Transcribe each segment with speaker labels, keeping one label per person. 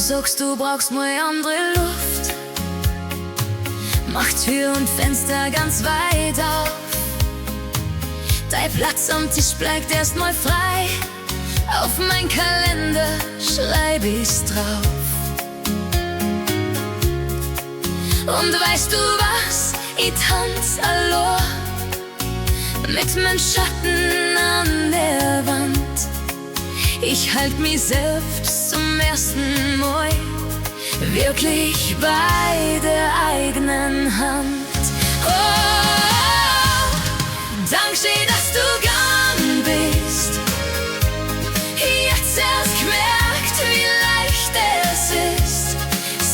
Speaker 1: sagst, du brauchst mal andere Luft. Mach Tür und Fenster ganz weit auf. Dein Platz am Tisch bleibt erstmal frei. Auf mein Kalender schreib ich's drauf. Und weißt du was? Ich tanz allein mit meinem Schatten an der Wand. Ich halt mich selbst zum ersten Mal wirklich bei der eigenen Hand. Oh, Dankeschön, dass du gegangen bist. Jetzt erst gemerkt, wie leicht es ist.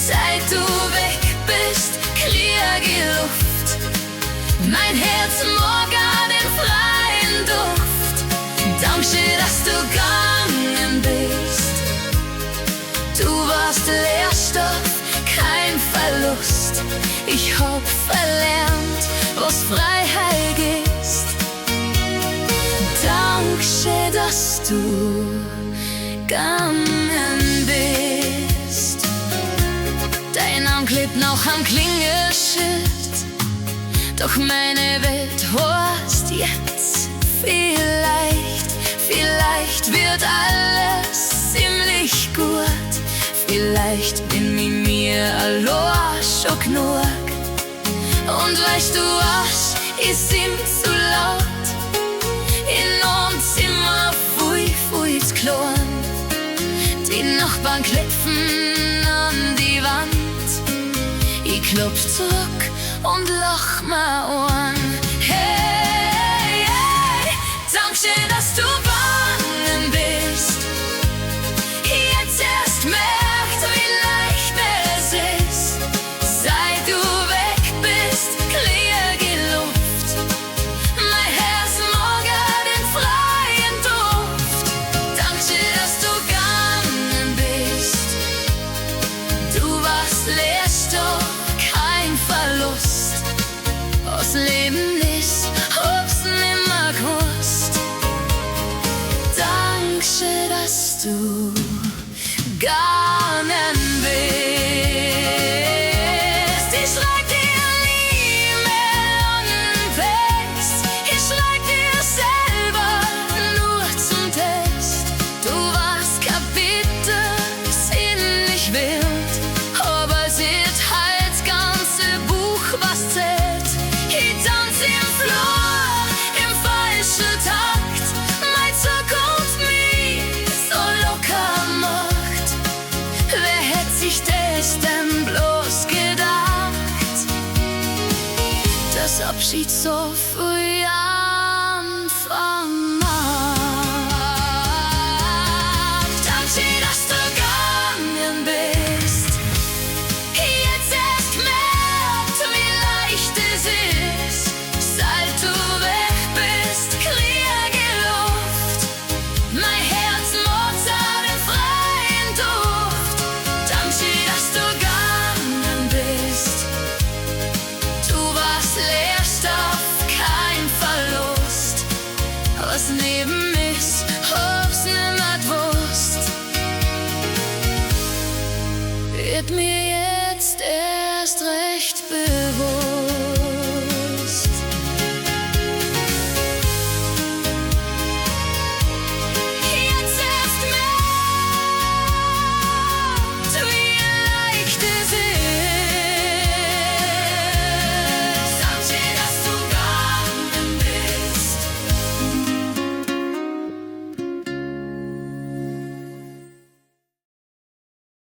Speaker 1: Seit du weg bist, krieg ich Luft. Mein Herz morgen den freien Duft. Dankeschön, dass du gegangen bist. Du warst Lehrstoff, kein Verlust. Ich hab verlernt, was Freiheit ist. Dankeschön, dass du gegangen bist. Dein Name klebt noch am Klingelschild, doch meine Welt horst jetzt. Vielleicht wird alles ziemlich gut. Vielleicht bin ich mir allein schon genug. Und weißt du was, ich sing zu laut. In einem Zimmer viel zu klein. Die Nachbarn klopfen an die Wand. Ich klopf zurück und lach mir an. Hey, hey, Dankeschön, dass du gegangen bist. Jetzt erst merkt, wie leicht es ist. Seit du weg bist, krieg ich Luft. Mein Herz morgen den freien Duft. Dankeschön, dass du gegangen bist. Du warst Lehrstoff, kein Verlust. Aus Leben ist, hab's nimmer gewusst. Dankeschön, dass du gegangen bist. Ich schreib dir E-Mail und Text. Ich schreib dir selber nur zum Test. Du warst Kapitel, ziemlich wild, aber seht halt das ganze Buch, was zählt. Ich tanz im Flur, im falschen Takt. Meine Zukunft mich so locker macht. Wer hätte sich das denn bloß gedacht? Das Abschied so früh